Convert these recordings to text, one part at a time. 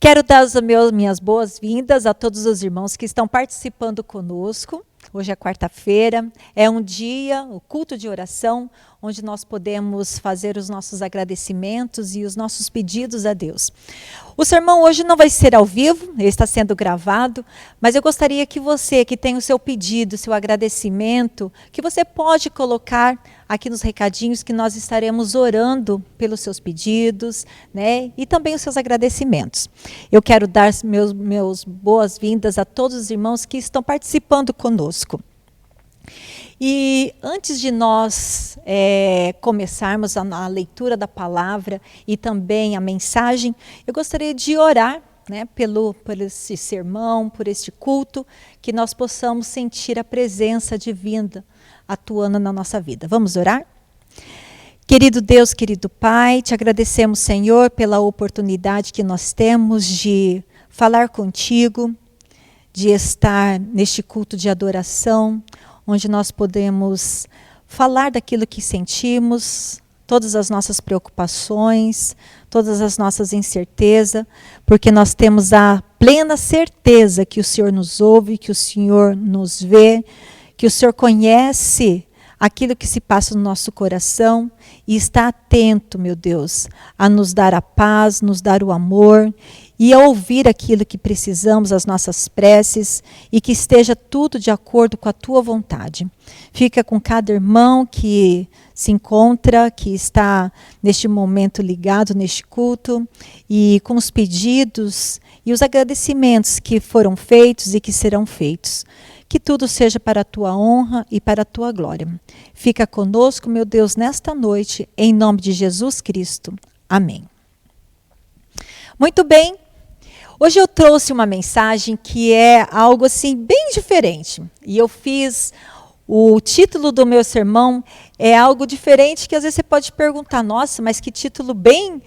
Quero dar as minhas boas-vindas a todos os irmãos que estão participando conosco. Hoje é quarta-feira, é um dia, o culto de oração, onde nós podemos fazer os nossos agradecimentos e os nossos pedidos a Deus. O sermão hoje não vai ser ao vivo, ele está sendo gravado, mas eu gostaria que você, que tem o seu pedido, o seu agradecimento, que você pode colocar aqui nos recadinhos que nós estaremos orando pelos seus pedidos, né, e também os seus agradecimentos. Eu quero dar meus boas-vindas a todos os irmãos que estão participando conosco. E antes de nós começarmos a leitura da palavra e também a mensagem, eu gostaria de orar, né, por esse sermão, por este culto, que nós possamos sentir a presença divina atuando na nossa vida. Vamos orar? Querido Deus, querido Pai, te agradecemos, Senhor, pela oportunidade que nós temos de falar contigo, de estar neste culto de adoração, onde nós podemos falar daquilo que sentimos, todas as nossas preocupações, todas as nossas incertezas, porque nós temos a plena certeza que o Senhor nos ouve, que o Senhor nos vê, que o Senhor conhece aquilo que se passa no nosso coração e está atento, meu Deus, a nos dar a paz, nos dar o amor e a ouvir aquilo que precisamos, as nossas preces, e que esteja tudo de acordo com a tua vontade. Fica com cada irmão que se encontra, que está neste momento ligado neste culto, e com os pedidos e os agradecimentos que foram feitos e que serão feitos. Que tudo seja para a tua honra e para a tua glória. Fica conosco, meu Deus, nesta noite, em nome de Jesus Cristo. Amém. Muito bem. Hoje eu trouxe uma mensagem que é algo assim bem diferente. E eu fiz o título do meu sermão é algo diferente que às vezes você pode perguntar, nossa, mas que título bem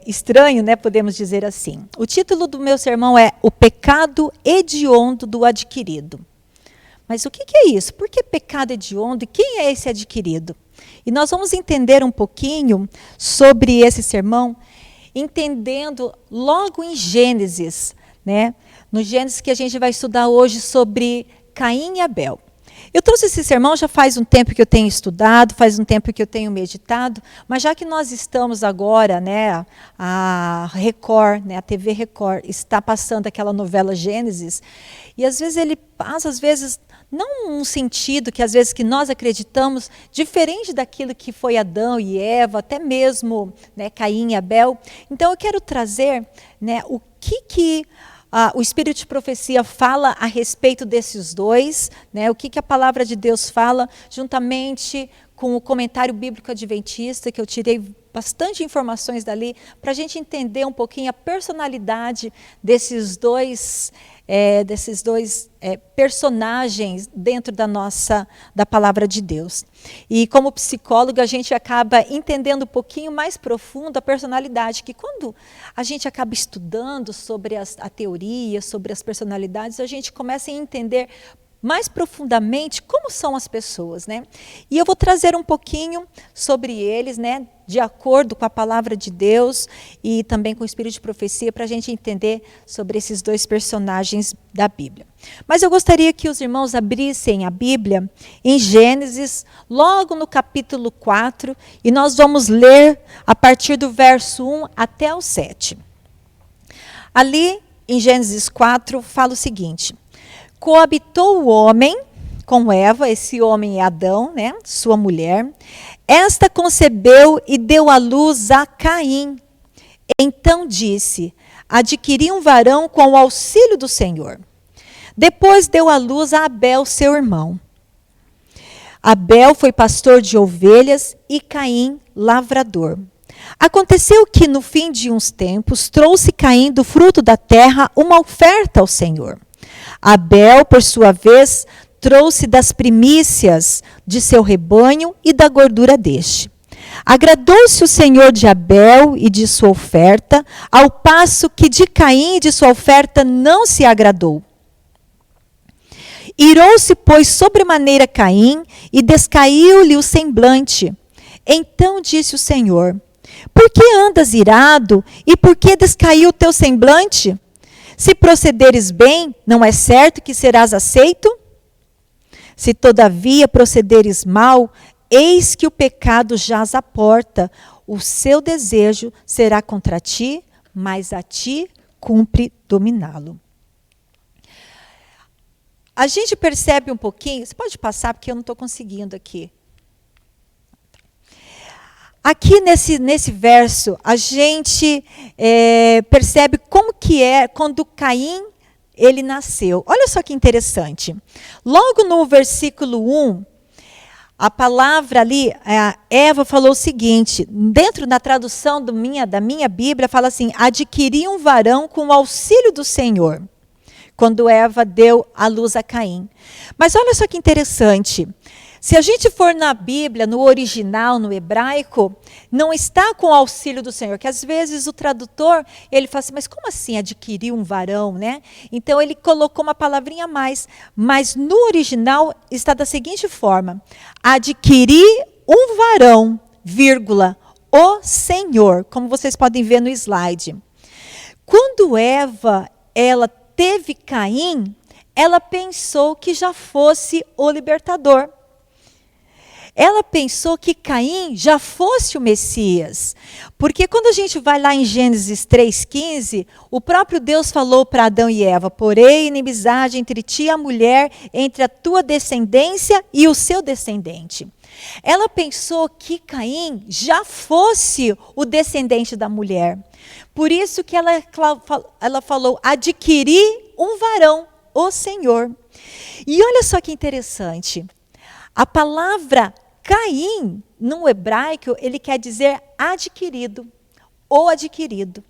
estranho, né? Podemos dizer assim. O título do meu sermão é O Pecado Hediondo do Adquirido. Mas o que é isso? Por que pecado hediondo e quem é esse adquirido? E nós vamos entender um pouquinho sobre esse sermão, entendendo logo em Gênesis, né? No Gênesis que a gente vai estudar hoje sobre Caim e Abel. Eu trouxe esse sermão já faz um tempo que eu tenho estudado, faz um tempo que eu tenho meditado, mas já que nós estamos agora, né, a Record, né, a TV Record está passando aquela novela Gênesis, e às vezes ele passa, às vezes, não um sentido que às vezes que nós acreditamos, diferente daquilo que foi Adão e Eva, até mesmo, né, Caim e Abel. Então eu quero trazer, né, o que o Espírito de Profecia fala a respeito desses dois, né, o que a palavra de Deus fala, juntamente com o comentário bíblico adventista, que eu tirei bastante informações dali, para a gente entender um pouquinho a personalidade desses dois personagens dentro da palavra de Deus. E como psicóloga, a gente acaba entendendo um pouquinho mais profundo a personalidade, que quando a gente acaba estudando sobre a teoria, sobre as personalidades, a gente começa a entender mais profundamente como são as pessoas, né? E eu vou trazer um pouquinho sobre eles, né, de acordo com a palavra de Deus e também com o Espírito de Profecia, para a gente entender sobre esses dois personagens da Bíblia. Mas eu gostaria que os irmãos abrissem a Bíblia em Gênesis, logo no capítulo 4, e nós vamos ler a partir do verso 1 até o 7. Ali, em Gênesis 4, fala o seguinte: coabitou o homem com Eva, esse homem é Adão, né, sua mulher. Esta concebeu e deu à luz a Caim. Então disse: adquiri um varão com o auxílio do Senhor. Depois deu à luz a Abel, seu irmão. Abel foi pastor de ovelhas e Caim lavrador. Aconteceu que, no fim de uns tempos, trouxe Caim do fruto da terra uma oferta ao Senhor. Abel, por sua vez, trouxe das primícias de seu rebanho e da gordura deste. Agradou-se o Senhor de Abel e de sua oferta, ao passo que de Caim e de sua oferta não se agradou. Irou-se, pois, sobremaneira Caim e descaiu-lhe o semblante. Então disse o Senhor: Por que andas irado e por que descaiu o teu semblante? Se procederes bem, não é certo que serás aceito? Se todavia procederes mal, eis que o pecado jaz à porta. O seu desejo será contra ti, mas a ti cumpre dominá-lo. A gente percebe um pouquinho, você pode passar porque eu não estou conseguindo aqui. Aqui nesse verso, a gente percebe como que é quando Caim ele nasceu. Olha só que interessante. Logo no versículo 1, a palavra ali, Eva falou o seguinte, dentro da tradução da minha Bíblia, fala assim, adquiri um varão com o auxílio do Senhor, quando Eva deu a luz a Caim. Mas olha só que interessante. Se a gente for na Bíblia, no original, no hebraico, não está com o auxílio do Senhor, que às vezes o tradutor, ele fala assim, mas como assim adquirir um varão, né? Então ele colocou uma palavrinha a mais, mas no original está da seguinte forma, adquirir um varão, vírgula, o Senhor, como vocês podem ver no slide. Quando Eva, ela teve Caim, ela pensou que já fosse o libertador. Ela pensou que Caim já fosse o Messias. Porque quando a gente vai lá em Gênesis 3,15, o próprio Deus falou para Adão e Eva, porém inimizade entre ti e a mulher, entre a tua descendência e o seu descendente. Ela pensou que Caim já fosse o descendente da mulher. Por isso que ela falou, adquirir um varão, o Senhor. E olha só que interessante. A palavra Caim, no hebraico, ele quer dizer adquirido, ou adquirido.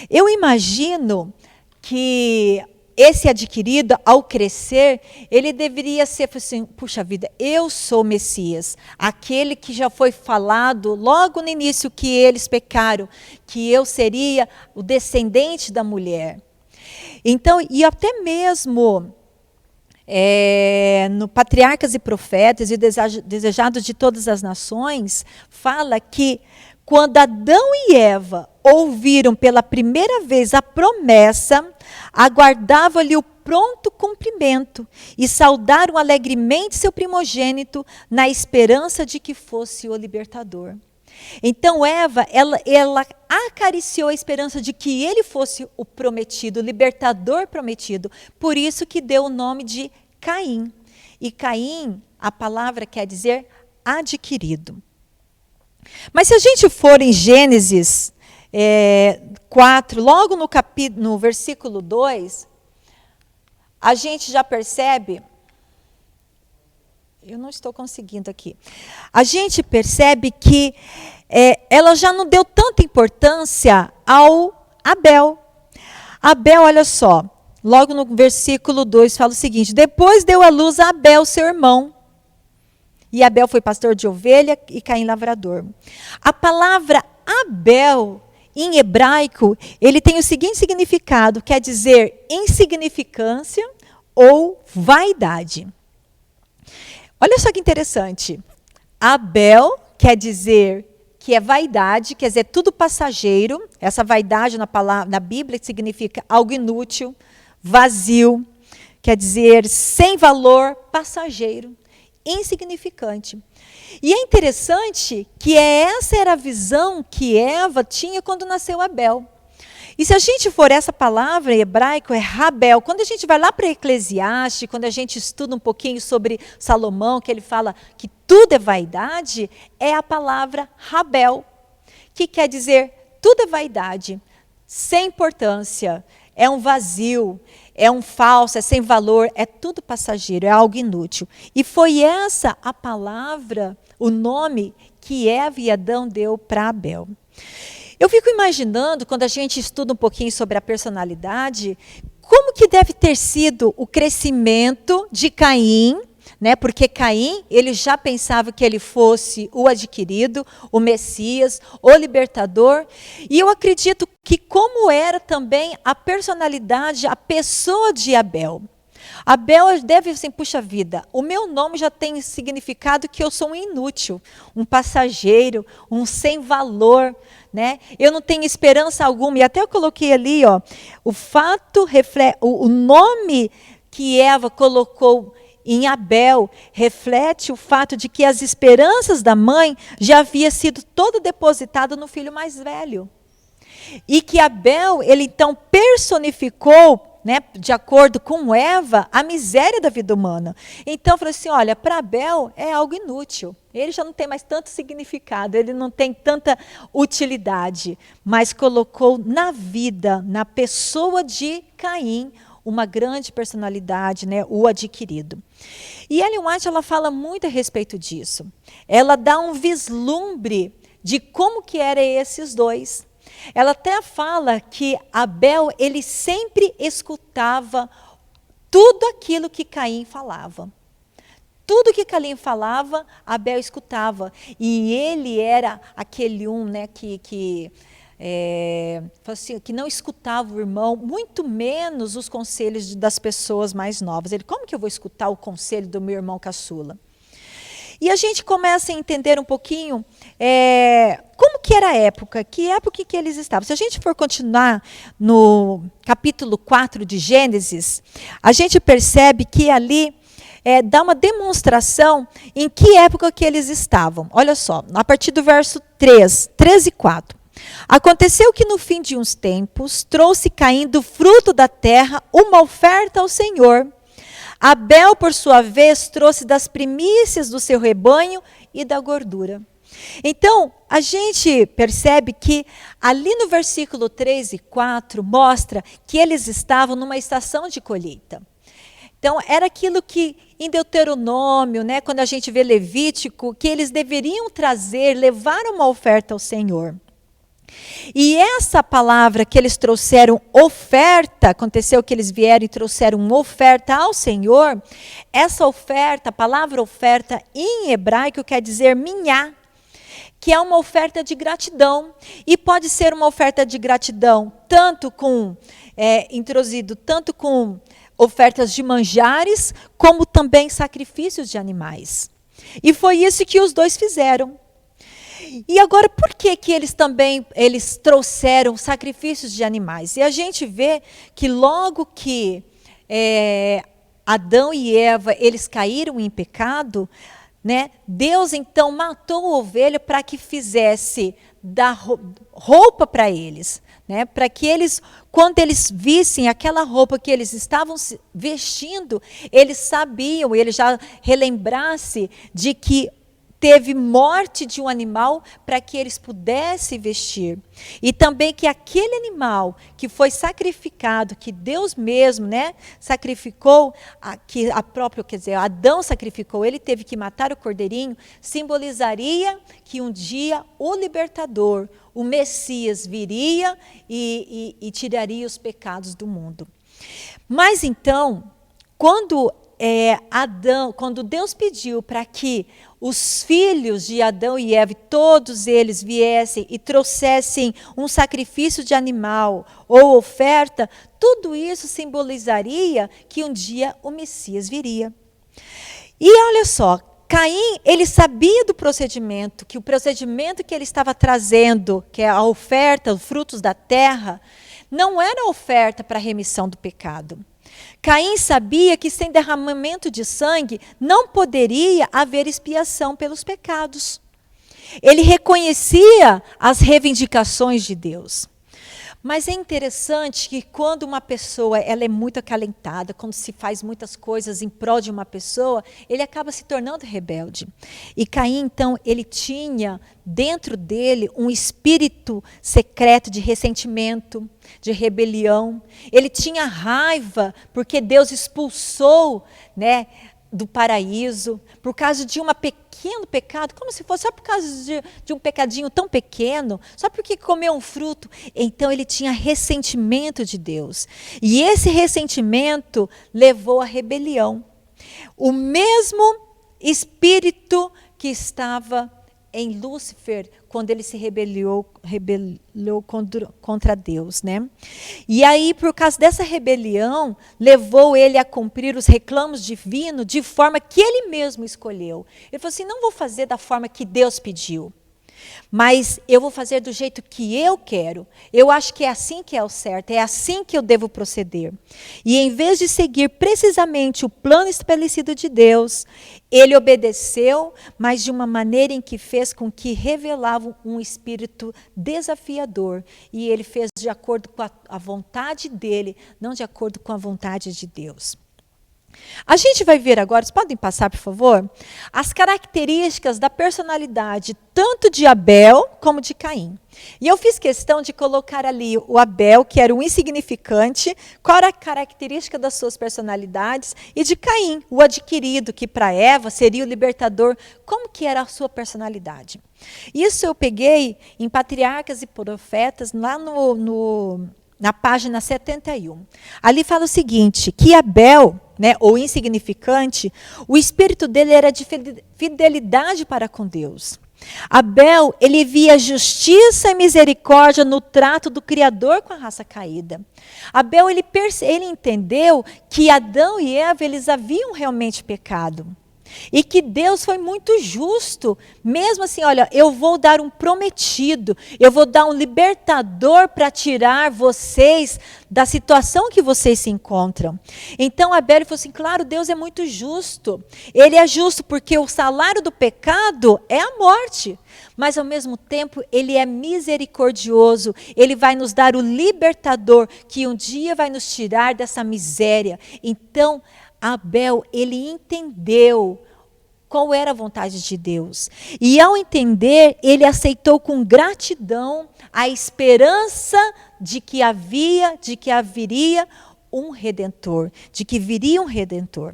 Eu imagino que esse adquirido, ao crescer, ele deveria ser assim, puxa vida, eu sou o Messias, aquele que já foi falado logo no início que eles pecaram, que eu seria o descendente da mulher. Então, e até mesmo no Patriarcas e Profetas e Desejados de Todas as Nações, fala que quando Adão e Eva ouviram pela primeira vez a promessa, aguardavam-lhe o pronto cumprimento e saudaram alegremente seu primogênito na esperança de que fosse o libertador. Então Eva, ela acariciou a esperança de que ele fosse o prometido, o libertador prometido. Por isso que deu o nome de Caim. E Caim, a palavra quer dizer adquirido. Mas se a gente for em Gênesis 4, logo no versículo 2, a gente já percebe... Eu não estou conseguindo aqui. A gente percebe que ela já não deu tanta importância ao Abel. Abel, olha só, logo no versículo 2 fala o seguinte, depois deu à luz a Abel, seu irmão. E Abel foi pastor de ovelha e Caim lavrador. A palavra Abel, em hebraico, ele tem o seguinte significado, quer dizer insignificância ou vaidade. Olha só que interessante. Abel quer dizer que é vaidade, quer dizer tudo passageiro. Essa vaidade na Bíblia significa algo inútil, vazio, quer dizer sem valor, passageiro, insignificante. E é interessante que essa era a visão que Eva tinha quando nasceu Abel. E se a gente for essa palavra em hebraico, é Rabel. Quando a gente vai lá para Eclesiastes, quando a gente estuda um pouquinho sobre Salomão, que ele fala que tudo é vaidade, é a palavra Rabel, que quer dizer tudo é vaidade, sem importância, é um vazio, é um falso, é sem valor, é tudo passageiro, é algo inútil. E foi essa a palavra, o nome que Eva e Adão deu para Abel. Eu fico imaginando, quando a gente estuda um pouquinho sobre a personalidade, como que deve ter sido o crescimento de Caim, né? Porque Caim, ele já pensava que ele fosse o adquirido, o Messias, o libertador. E eu acredito que como era também a personalidade, a pessoa de Abel. Abel deve assim, puxa vida, o meu nome já tem significado que eu sou um inútil, um passageiro, um sem valor, né? Eu não tenho esperança alguma. E até eu coloquei ali, ó, o nome que Eva colocou em Abel reflete o fato de que as esperanças da mãe já havia sido todo depositado no filho mais velho. E que Abel, ele então personificou, né, de acordo com Eva, a miséria da vida humana. Então, falou assim, olha, para Abel é algo inútil. Ele já não tem mais tanto significado, ele não tem tanta utilidade. Mas colocou na vida, na pessoa de Caim, uma grande personalidade, né, o adquirido. E Ellen White, ela fala muito a respeito disso. Ela dá um vislumbre de como que eram esses dois. Ela até fala que Abel, ele sempre escutava tudo aquilo que Caim falava. Tudo que Caim falava, Abel escutava. E ele era aquele né, que não escutava o irmão, muito menos os conselhos das pessoas mais novas. Ele, como que eu vou escutar o conselho do meu irmão caçula? E a gente começa a entender um pouquinho como que era a época, que época que eles estavam. Se a gente for continuar no capítulo 4 de Gênesis, a gente percebe que ali dá uma demonstração em que época que eles estavam. Olha só, a partir do verso 13 e 4. Aconteceu que no fim de uns tempos, trouxe Caim do fruto da terra uma oferta ao Senhor. Abel, por sua vez, trouxe das primícias do seu rebanho e da gordura. Então, a gente percebe que ali no versículo 3 e 4 mostra que eles estavam numa estação de colheita. Então, era aquilo que em Deuteronômio, né, quando a gente vê Levítico, que eles deveriam trazer, levar uma oferta ao Senhor. E essa palavra que eles trouxeram, oferta, aconteceu que eles vieram e trouxeram uma oferta ao Senhor, essa oferta, a palavra oferta em hebraico quer dizer minhá, que é uma oferta de gratidão. E pode ser uma oferta de gratidão tanto com, introduzido tanto com ofertas de manjares, como também sacrifícios de animais. E foi isso que os dois fizeram. E agora, por que eles trouxeram sacrifícios de animais? E a gente vê que logo que Adão e Eva, eles caíram em pecado, né, Deus então matou a ovelha para que fizesse dar roupa para eles, né, para que eles, quando eles vissem aquela roupa que eles estavam vestindo, eles sabiam, eles já relembrassem de que teve morte de um animal para que eles pudessem vestir. E também que aquele animal que foi sacrificado, que Deus mesmo, né, sacrificou, que Adão sacrificou, ele teve que matar o cordeirinho, simbolizaria que um dia o libertador, o Messias, viria e tiraria os pecados do mundo. Mas então, quando Deus pediu para que os filhos de Adão e Eva, todos eles viessem e trouxessem um sacrifício de animal ou oferta, tudo isso simbolizaria que um dia o Messias viria. E olha só, Caim, ele sabia do procedimento, que o procedimento que ele estava trazendo, que é a oferta, os frutos da terra, não era oferta para a remissão do pecado. Caim sabia que sem derramamento de sangue não poderia haver expiação pelos pecados. Ele reconhecia as reivindicações de Deus. Mas é interessante que quando uma pessoa ela é muito acalentada, quando se faz muitas coisas em prol de uma pessoa, ele acaba se tornando rebelde. E Caim, então, ele tinha dentro dele um espírito secreto de ressentimento, de rebelião. Ele tinha raiva porque Deus expulsou, né, do paraíso, por causa de um pequeno pecado, como se fosse só por causa de um pecadinho tão pequeno, só porque comeu um fruto. Então ele tinha ressentimento de Deus. E esse ressentimento levou à rebelião. O mesmo espírito que estava em Lúcifer, quando ele se rebelou contra Deus, né? E aí, por causa dessa rebelião, levou ele a cumprir os reclamos divinos de forma que ele mesmo escolheu. Ele falou assim, não vou fazer da forma que Deus pediu. Mas eu vou fazer do jeito que eu quero. Eu acho que é assim que é o certo, é assim que eu devo proceder. E em vez de seguir precisamente o plano estabelecido de Deus, ele obedeceu, mas de uma maneira em que fez com que revelava um espírito desafiador. E ele fez de acordo com a vontade dele, não de acordo com a vontade de Deus. A gente vai ver agora, vocês podem passar, por favor, as características da personalidade tanto de Abel como de Caim. E eu fiz questão de colocar ali o Abel, que era o insignificante, qual era a característica das suas personalidades, e de Caim, o adquirido, que para Eva seria o libertador, como que era a sua personalidade. Isso eu peguei em Patriarcas e Profetas, lá na página 71. Ali fala o seguinte, que Abel, ou insignificante, o espírito dele era de fidelidade para com Deus. Abel, ele via justiça e misericórdia no trato do Criador com a raça caída. Abel, ele entendeu que Adão e Eva, eles haviam realmente pecado. E que Deus foi muito justo, mesmo assim, olha, eu vou dar um prometido, eu vou dar um libertador para tirar vocês da situação que vocês se encontram. Então Abel falou assim, claro, Deus é muito justo, ele é justo porque o salário do pecado é a morte, mas ao mesmo tempo ele é misericordioso, ele vai nos dar o libertador que um dia vai nos tirar dessa miséria. Então Abel, ele entendeu qual era a vontade de Deus. E ao entender, ele aceitou com gratidão a esperança de que haveria um redentor, de que viria um redentor.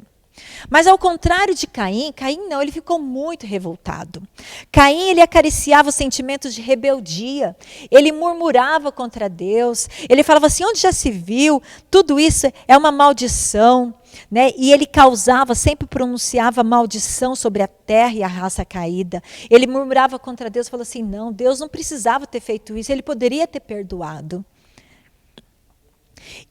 Mas ao contrário de Caim, Caim não, ele ficou muito revoltado. Caim, ele acariciava os sentimentos de rebeldia, ele murmurava contra Deus, ele falava assim, onde já se viu, tudo isso é uma maldição, e ele sempre pronunciava maldição sobre a terra e a raça caída. Ele murmurava contra Deus, falou assim, não, Deus não precisava ter feito isso, ele poderia ter perdoado.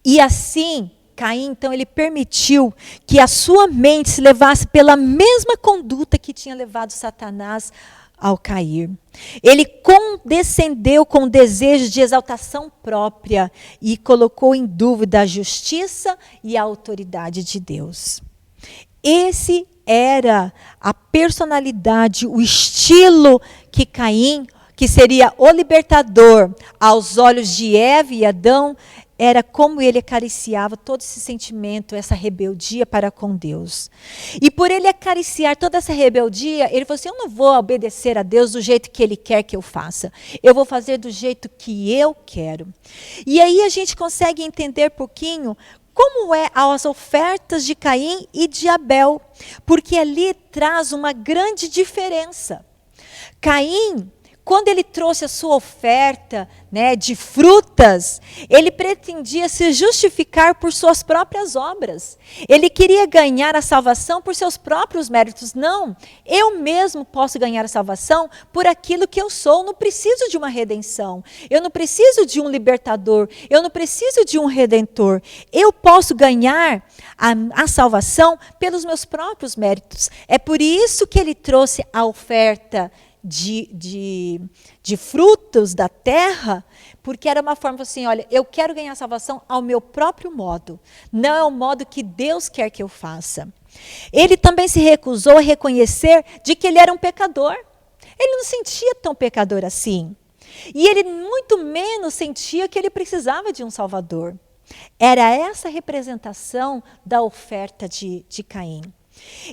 E assim, Caim, então, ele permitiu que a sua mente se levasse pela mesma conduta que tinha levado Satanás ao cair. Ele condescendeu com o desejo de exaltação própria e colocou em dúvida a justiça e a autoridade de Deus. Esse era a personalidade, o estilo que Caim, que seria o libertador aos olhos de Eva e Adão, era como ele acariciava todo esse sentimento, essa rebeldia para com Deus. E por ele acariciar toda essa rebeldia, ele falou assim, eu não vou obedecer a Deus do jeito que ele quer que eu faça. Eu vou fazer do jeito que eu quero. E aí a gente consegue entender um pouquinho como é as ofertas de Caim e de Abel. Porque ali traz uma grande diferença. Caim, quando ele trouxe a sua oferta de frutas, ele pretendia se justificar por suas próprias obras. Ele queria ganhar a salvação por seus próprios méritos. Não, eu mesmo posso ganhar a salvação por aquilo que eu sou. Não preciso de uma redenção. Eu não preciso de um libertador. Eu não preciso de um redentor. Eu posso ganhar a salvação pelos meus próprios méritos. É por isso que ele trouxe a oferta de frutos da terra, porque era uma forma assim, olha, eu quero ganhar salvação ao meu próprio modo, não é o modo que Deus quer que eu faça. Ele também se recusou a reconhecer de que ele era um pecador. Ele não sentia tão pecador assim. E ele muito menos sentia que ele precisava de um Salvador. Era essa a representação da oferta de Caim.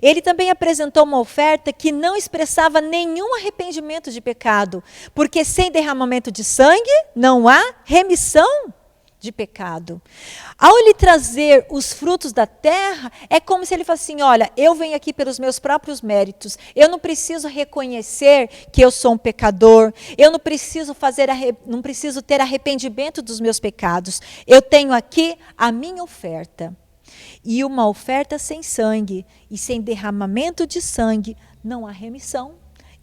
Ele também apresentou uma oferta que não expressava nenhum arrependimento de pecado, porque sem derramamento de sangue não há remissão de pecado. Ao lhe trazer os frutos da terra, é como se ele fosse assim, olha, eu venho aqui pelos meus próprios méritos, eu não preciso reconhecer que eu sou um pecador, eu não preciso não preciso ter arrependimento dos meus pecados, eu tenho aqui a minha oferta. E uma oferta sem sangue e sem derramamento de sangue não há remissão.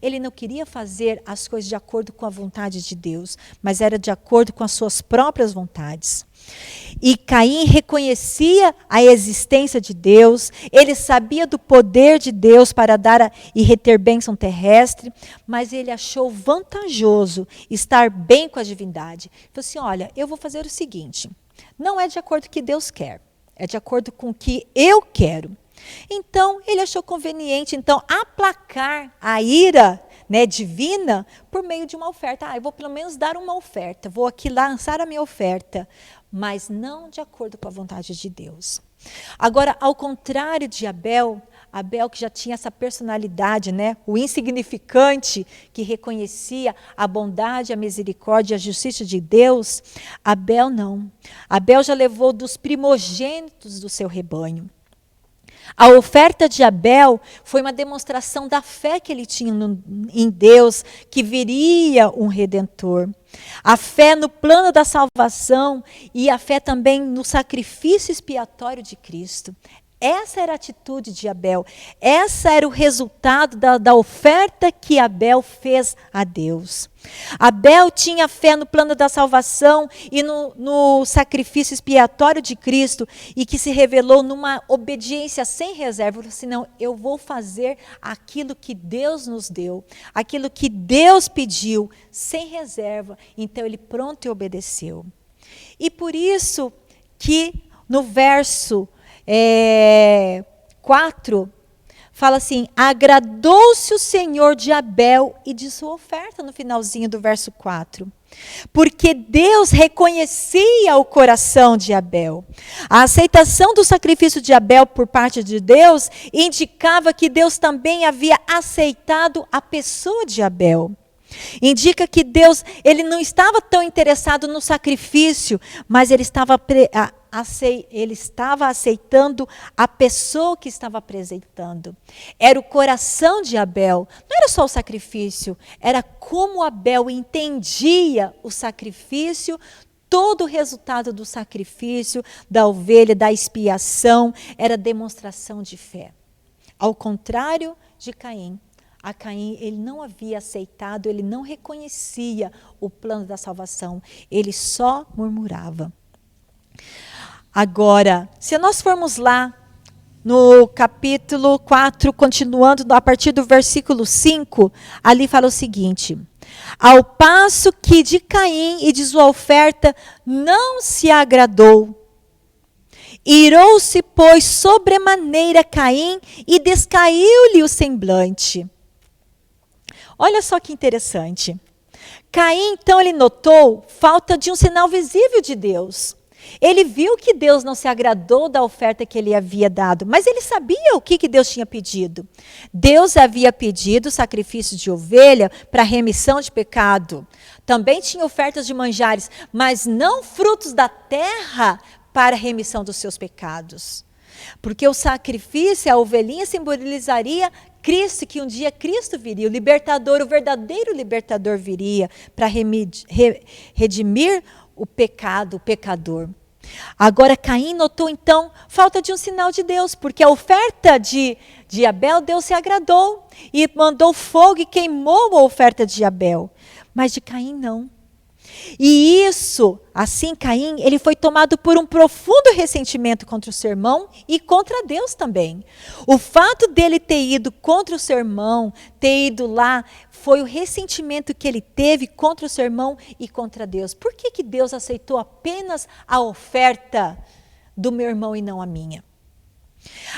Ele não queria fazer as coisas de acordo com a vontade de Deus, mas era de acordo com as suas próprias vontades. E Caim reconhecia a existência de Deus, ele sabia do poder de Deus para dar e reter bênção terrestre, mas ele achou vantajoso estar bem com a divindade. Falou assim, olha, eu vou fazer o seguinte, não é de acordo com o que Deus quer, é de acordo com o que eu quero. Então, ele achou conveniente, então, aplacar a ira, né, divina por meio de uma oferta. Eu vou pelo menos dar uma oferta, vou aqui lançar a minha oferta, mas não de acordo com a vontade de Deus. Agora, ao contrário de Abel, Abel que já tinha essa personalidade, né, o insignificante, que reconhecia a bondade, a misericórdia, a justiça de Deus, Abel não. Abel já levou dos primogênitos do seu rebanho. A oferta de Abel foi uma demonstração da fé que ele tinha em Deus, que viria um Redentor. A fé no plano da salvação e a fé também no sacrifício expiatório de Cristo. Essa era a atitude de Abel. Essa era o resultado da oferta que Abel fez a Deus. Abel tinha fé no plano da salvação e no sacrifício expiatório de Cristo e que se revelou numa obediência sem reserva. Ele falou assim, não, eu vou fazer aquilo que Deus nos deu, aquilo que Deus pediu, sem reserva. Então ele pronto e obedeceu. E por isso que no verso 4, fala assim, agradou-se o Senhor de Abel e de sua oferta, no finalzinho do verso 4. Porque Deus reconhecia o coração de Abel. A aceitação do sacrifício de Abel por parte de Deus indicava que Deus também havia aceitado a pessoa de Abel. Indica que Deus, ele não estava tão interessado no sacrifício, mas ele estava aceitando a pessoa que estava apresentando. Era o coração de Abel. Não era só o sacrifício, era como Abel entendia o sacrifício, todo o resultado do sacrifício, da ovelha, da expiação, era demonstração de fé. Ao contrário de Caim. A Caim, ele não havia aceitado, ele não reconhecia o plano da salvação, ele só murmurava. Agora, se nós formos lá no capítulo 4, continuando a partir do versículo 5, ali fala o seguinte, ao passo que de Caim e de sua oferta não se agradou, irou-se, pois, sobremaneira Caim e descaiu-lhe o semblante. Olha só que interessante. Caim, então, ele notou falta de um sinal visível de Deus. Ele viu que Deus não se agradou da oferta que ele havia dado, mas ele sabia o que Deus tinha pedido. Deus havia pedido sacrifício de ovelha para remissão de pecado. Também tinha ofertas de manjares, mas não frutos da terra para remissão dos seus pecados. Porque o sacrifício, a ovelhinha, simbolizaria Cristo, que um dia Cristo viria, o libertador, o verdadeiro libertador viria para redimir o pecado, o pecador. Agora Caim notou então falta de um sinal de Deus, porque a oferta de Abel, Deus se agradou e mandou fogo e queimou a oferta de Abel, mas de Caim não. E isso, assim Caim, ele foi tomado por um profundo ressentimento contra o seu irmão e contra Deus também. O fato dele ter ido contra o seu irmão, ter ido lá, foi o ressentimento que ele teve contra o seu irmão e contra Deus. Por que Deus aceitou apenas a oferta do meu irmão e não a minha?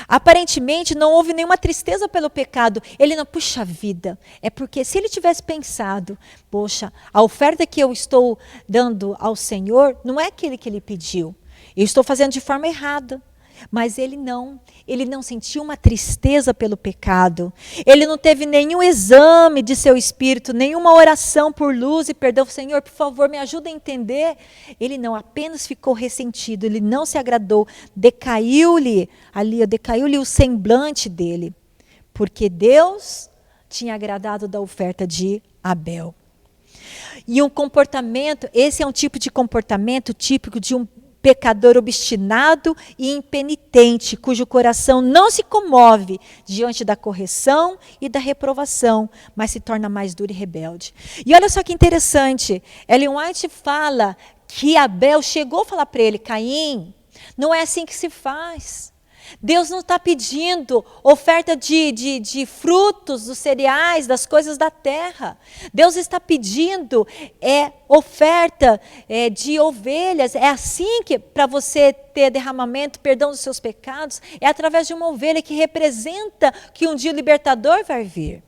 Aparentemente não houve nenhuma tristeza pelo pecado. Ele não, puxa vida, é porque se ele tivesse pensado, poxa, a oferta que eu estou dando ao Senhor não é aquele que ele pediu. Eu estou fazendo de forma errada. Mas ele não sentiu uma tristeza pelo pecado. Ele não teve nenhum exame de seu espírito, nenhuma oração por luz e perdão. Senhor, por favor, me ajuda a entender. Ele não, apenas ficou ressentido, ele não se agradou. Decaiu-lhe o semblante dele. Porque Deus tinha agradado da oferta de Abel. E um comportamento, esse é um tipo de comportamento típico de um pecador obstinado e impenitente, cujo coração não se comove diante da correção e da reprovação, mas se torna mais duro e rebelde. E olha só que interessante, Ellen White fala que Abel chegou a falar para ele, Caim, não é assim que se faz. Deus não está pedindo oferta de frutos, dos cereais, das coisas da terra. Deus está pedindo oferta de ovelhas. É assim que, para você ter derramamento, perdão dos seus pecados, é através de uma ovelha que representa que um dia o libertador vai vir.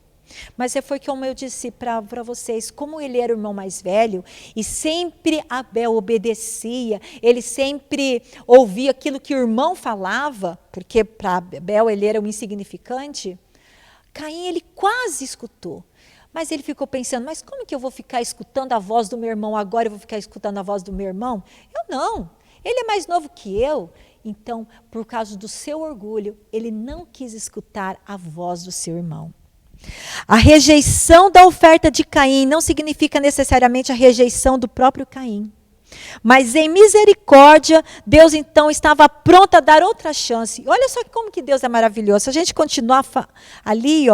Mas foi como eu disse para vocês, como ele era o irmão mais velho, e sempre Abel obedecia, ele sempre ouvia aquilo que o irmão falava, porque para Abel ele era um insignificante, Caim ele quase escutou, mas ele ficou pensando, mas como que eu vou ficar escutando a voz do meu irmão agora, eu vou ficar escutando a voz do meu irmão? Eu não, ele é mais novo que eu, então por causa do seu orgulho, ele não quis escutar a voz do seu irmão. A rejeição da oferta de Caim não significa necessariamente a rejeição do próprio Caim. Mas em misericórdia, Deus então estava pronto a dar outra chance. Olha só como que Deus é maravilhoso. Se a gente continuar ali,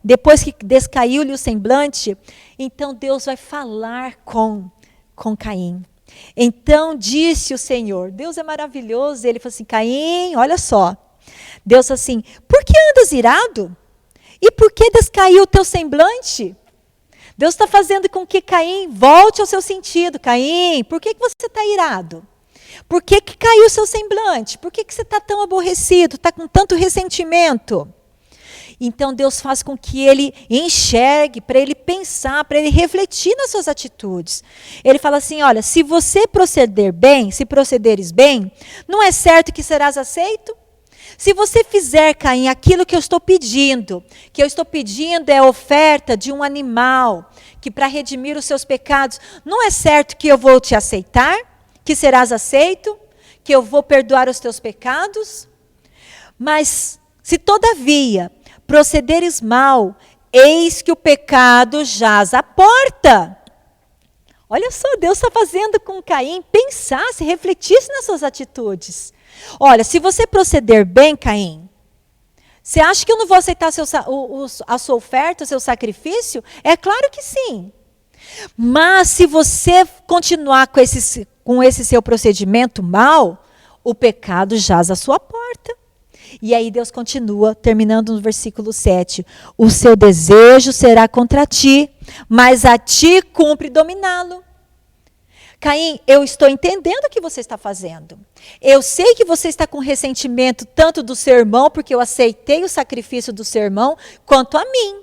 depois que descaiu-lhe o semblante, então Deus vai falar com Caim. Então disse o Senhor, Deus é maravilhoso, ele falou assim, Caim, olha só. Deus assim, por que andas irado? E por que descaiu o teu semblante? Deus está fazendo com que Caim volte ao seu sentido. Caim, por que você está irado? Por que caiu o seu semblante? Por que você está tão aborrecido? Está com tanto ressentimento? Então Deus faz com que ele enxergue, para ele pensar, para ele refletir nas suas atitudes. Ele fala assim, olha, se você proceder bem, se procederes bem, não é certo que serás aceito? Se você fizer, Caim, aquilo que eu estou pedindo é oferta de um animal, que para redimir os seus pecados, não é certo que eu vou te aceitar, que serás aceito, que eu vou perdoar os teus pecados? Mas, se todavia procederes mal, eis que o pecado jaz à porta. Olha só, Deus está fazendo com Caim pensar, se refletisse nas suas atitudes. Olha, se você proceder bem, Caim, você acha que eu não vou aceitar a sua oferta, o seu sacrifício? É claro que sim. Mas se você continuar com esse seu procedimento mal, o pecado jaz à sua porta. E aí Deus continua, terminando no versículo 7. O seu desejo será contra ti, mas a ti cumpre dominá-lo. Caim, eu estou entendendo o que você está fazendo. Eu sei que você está com ressentimento tanto do seu irmão, porque eu aceitei o sacrifício do seu irmão, quanto a mim.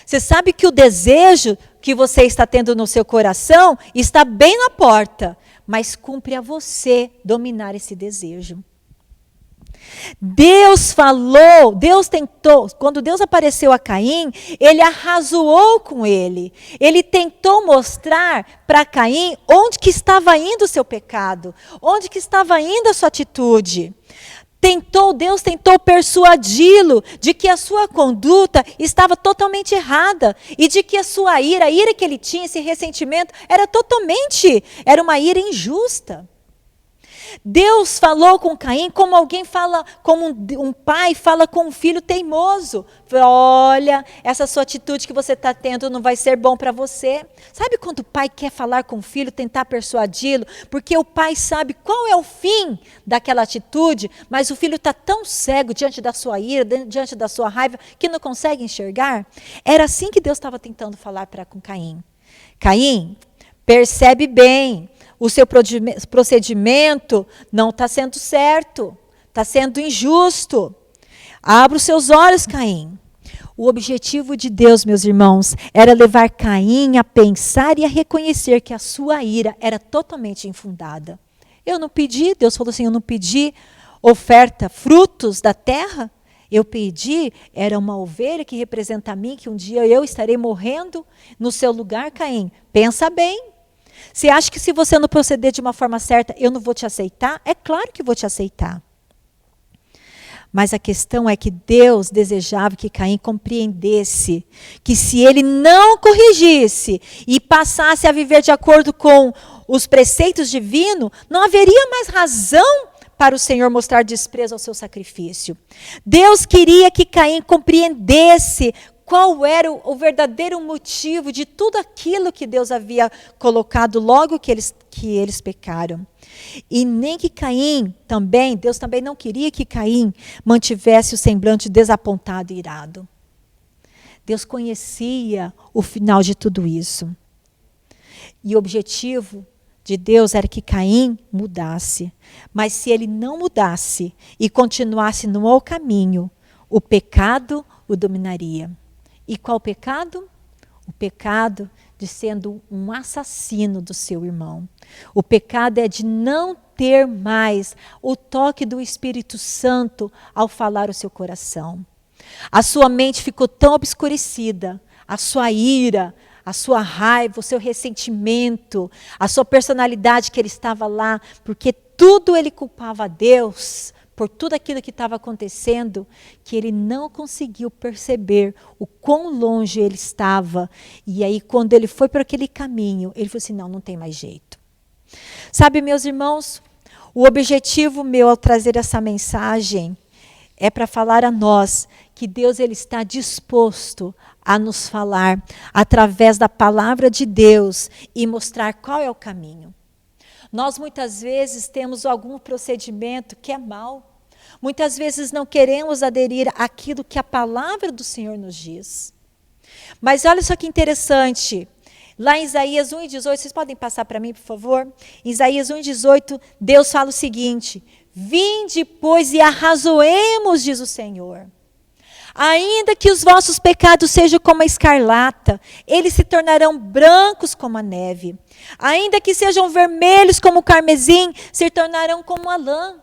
Você sabe que o desejo que você está tendo no seu coração está bem na porta, mas cumpre a você dominar esse desejo. Deus falou, Deus tentou, quando Deus apareceu a Caim, ele arrazoou com ele. Ele tentou mostrar para Caim onde que estava indo o seu pecado, onde que estava indo a sua atitude. Deus tentou persuadi-lo de que a sua conduta estava totalmente errada e de que a sua ira, a ira que ele tinha, esse ressentimento, era uma ira injusta. Deus falou com Caim como alguém fala, como um pai fala com um filho teimoso. Olha, essa sua atitude que você está tendo não vai ser bom para você. Sabe quando o pai quer falar com o filho, tentar persuadi-lo? Porque o pai sabe qual é o fim daquela atitude, mas o filho está tão cego diante da sua ira, diante da sua raiva, que não consegue enxergar. Era assim que Deus estava tentando falar com Caim. Caim, percebe bem. O seu procedimento não está sendo certo, está sendo injusto. Abra os seus olhos, Caim. O objetivo de Deus, meus irmãos, era levar Caim a pensar e a reconhecer que a sua ira era totalmente infundada. Eu não pedi, Deus falou assim, eu não pedi oferta, frutos da terra. Eu pedi, era uma ovelha que representa a mim, que um dia eu estarei morrendo no seu lugar, Caim. Pensa bem. Você acha que se você não proceder de uma forma certa, eu não vou te aceitar? É claro que vou te aceitar. Mas a questão é que Deus desejava que Caim compreendesse que se ele não corrigisse e passasse a viver de acordo com os preceitos divinos, não haveria mais razão para o Senhor mostrar desprezo ao seu sacrifício. Deus queria que Caim compreendesse qual era o verdadeiro motivo de tudo aquilo que Deus havia colocado logo que eles pecaram. E nem que Caim também, Deus também não queria que Caim mantivesse o semblante desapontado e irado. Deus conhecia o final de tudo isso. E o objetivo de Deus era que Caim mudasse. Mas se ele não mudasse e continuasse no mau caminho, o pecado o dominaria. E qual pecado? O pecado de sendo um assassino do seu irmão. O pecado é de não ter mais o toque do Espírito Santo ao falar o seu coração. A sua mente ficou tão obscurecida, a sua ira, a sua raiva, o seu ressentimento, a sua personalidade que ele estava lá, porque tudo ele culpava a Deus por tudo aquilo que estava acontecendo, que ele não conseguiu perceber o quão longe ele estava. E aí, quando ele foi para aquele caminho, ele falou assim, não tem mais jeito. Sabe, meus irmãos, o objetivo meu ao trazer essa mensagem é para falar a nós que Deus ele está disposto a nos falar através da palavra de Deus e mostrar qual é o caminho. Nós muitas vezes temos algum procedimento que é mau. Muitas vezes não queremos aderir àquilo que a palavra do Senhor nos diz. Mas olha só que interessante. Lá em Isaías 1:18, vocês podem passar para mim, por favor? Em Isaías 1:18, Deus fala o seguinte: vinde, pois, e arrazoemos, diz o Senhor. Ainda que os vossos pecados sejam como a escarlata, eles se tornarão brancos como a neve. Ainda que sejam vermelhos como o carmesim, se tornarão como a lã.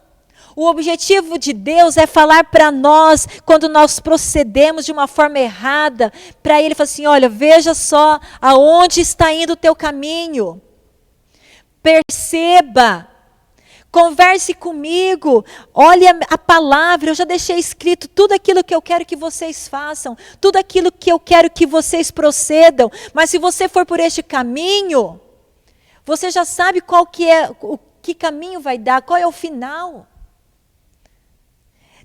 O objetivo de Deus é falar para nós, quando nós procedemos de uma forma errada, para Ele falar assim, olha, veja só aonde está indo o teu caminho. Perceba. Converse comigo, olhe a palavra, eu já deixei escrito tudo aquilo que eu quero que vocês façam, tudo aquilo que eu quero que vocês procedam, mas se você for por este caminho, você já sabe qual que é, o que caminho vai dar, qual é o final.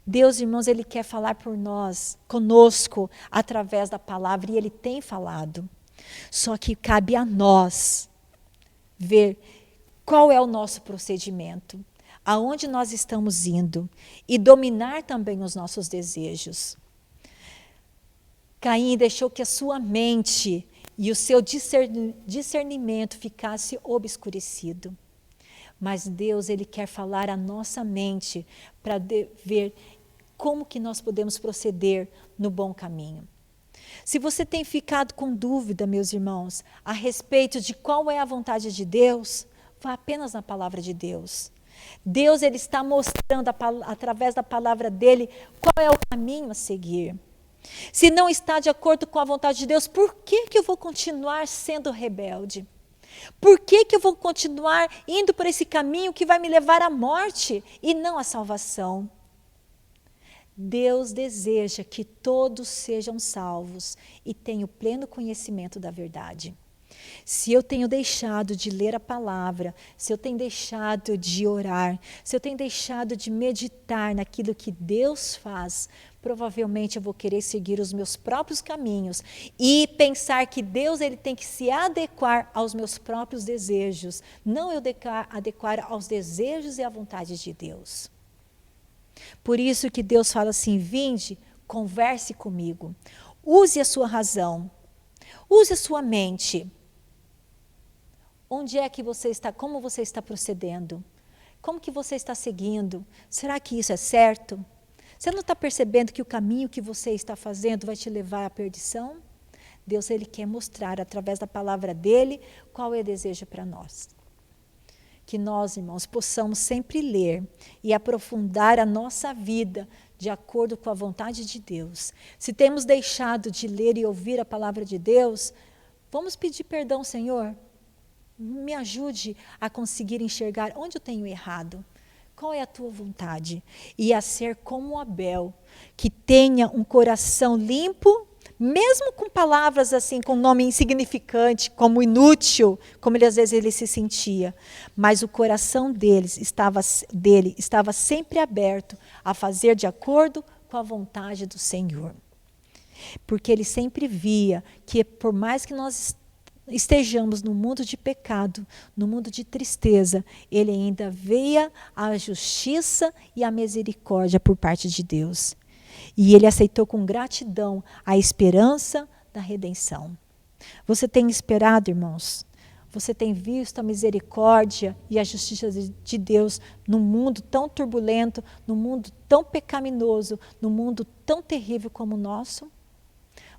Deus, irmãos, Ele quer falar por nós, conosco, através da palavra, e Ele tem falado. Só que cabe a nós ver qual é o nosso procedimento, aonde nós estamos indo e dominar também os nossos desejos. Caim deixou que a sua mente e o seu discernimento ficasse obscurecido. Mas Deus, Ele quer falar a nossa mente para ver como que nós podemos proceder no bom caminho. Se você tem ficado com dúvida, meus irmãos, a respeito de qual é a vontade de Deus, vá apenas na palavra de Deus. Deus, Ele está mostrando através da palavra dEle qual é o caminho a seguir. Se não está de acordo com a vontade de Deus, por que eu vou continuar sendo rebelde? Por que eu vou continuar indo por esse caminho que vai me levar à morte e não à salvação? Deus deseja que todos sejam salvos e tenham pleno conhecimento da verdade. Se eu tenho deixado de ler a palavra, se eu tenho deixado de orar, se eu tenho deixado de meditar naquilo que Deus faz, provavelmente eu vou querer seguir os meus próprios caminhos e pensar que Deus ele tem que se adequar aos meus próprios desejos, não eu adequar aos desejos e à vontade de Deus. Por isso que Deus fala assim, vinde, converse comigo, use a sua razão, use a sua mente. Onde é que você está? Como você está procedendo? Como que você está seguindo? Será que isso é certo? Você não está percebendo que o caminho que você está fazendo vai te levar à perdição? Deus ele quer mostrar através da palavra dele qual é o desejo para nós. Que nós, irmãos, possamos sempre ler e aprofundar a nossa vida de acordo com a vontade de Deus. Se temos deixado de ler e ouvir a palavra de Deus, vamos pedir perdão, Senhor. Me ajude a conseguir enxergar onde eu tenho errado. Qual é a tua vontade? E a ser como Abel, que tenha um coração limpo, mesmo com palavras assim, com nome insignificante, como inútil, como ele, às vezes ele se sentia. Mas o coração dele estava sempre aberto a fazer de acordo com a vontade do Senhor. Porque ele sempre via que, por mais que nós estejamos no mundo de pecado, no mundo de tristeza, ele ainda via a justiça e a misericórdia por parte de Deus. E ele aceitou com gratidão a esperança da redenção. Você tem esperado, irmãos? Você tem visto a misericórdia e a justiça de Deus num mundo tão turbulento, num mundo tão pecaminoso, num mundo tão terrível como o nosso?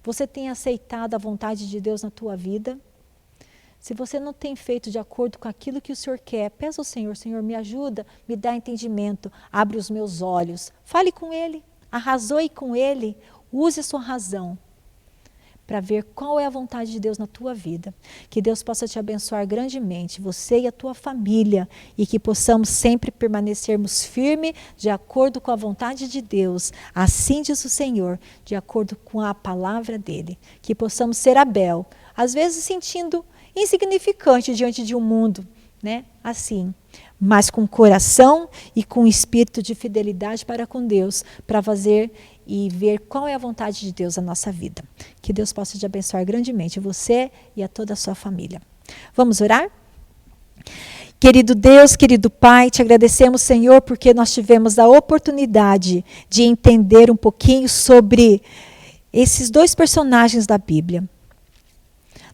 Você tem aceitado a vontade de Deus na tua vida? Se você não tem feito de acordo com aquilo que o Senhor quer, peça ao Senhor, Senhor, me ajuda, me dá entendimento, abre os meus olhos. Fale com Ele, arrazoe com Ele, use a sua razão para ver qual é a vontade de Deus na tua vida. Que Deus possa te abençoar grandemente, você e a tua família, e que possamos sempre permanecermos firmes de acordo com a vontade de Deus. Assim diz o Senhor, de acordo com a palavra dEle. Que possamos ser Abel, às vezes sentindo insignificante diante de um mundo, né? Assim, mas com coração e com espírito de fidelidade para com Deus, para fazer e ver qual é a vontade de Deus na nossa vida. Que Deus possa te abençoar grandemente, você e a toda a sua família. Vamos orar? Querido Deus, querido Pai, te agradecemos, Senhor, porque nós tivemos a oportunidade de entender um pouquinho sobre esses dois personagens da Bíblia.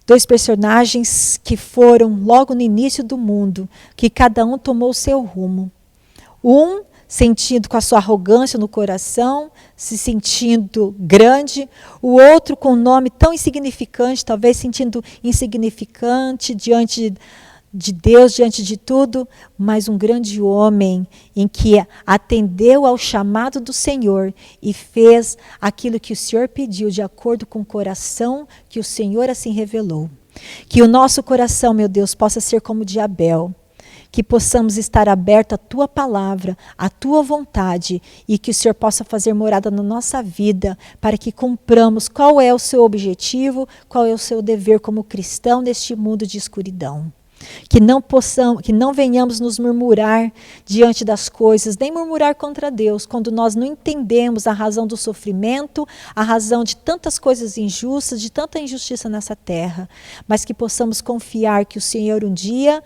Dois personagens que foram logo no início do mundo, que cada um tomou o seu rumo. Um sentindo com a sua arrogância no coração, se sentindo grande, o outro com um nome tão insignificante, talvez sentindo insignificante diante de Deus, diante de tudo, mas um grande homem em que atendeu ao chamado do Senhor e fez aquilo que o Senhor pediu de acordo com o coração que o Senhor assim revelou. Que o nosso coração, meu Deus, possa ser como o de Abel, que possamos estar abertos à Tua palavra, à Tua vontade, e que o Senhor possa fazer morada na nossa vida, para que cumpramos qual é o seu objetivo, qual é o seu dever como cristão neste mundo de escuridão. Que não venhamos nos murmurar diante das coisas, nem murmurar contra Deus, quando nós não entendemos a razão do sofrimento, a razão de tantas coisas injustas, de tanta injustiça nessa terra, mas que possamos confiar que o Senhor um dia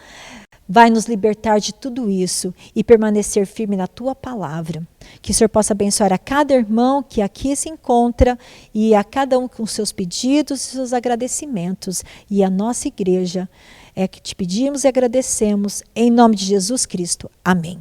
vai nos libertar de tudo isso e permanecer firme na Tua palavra. Que o Senhor possa abençoar a cada irmão que aqui se encontra e a cada um com seus pedidos e seus agradecimentos. E a nossa igreja é que te pedimos e agradecemos em nome de Jesus Cristo. Amém.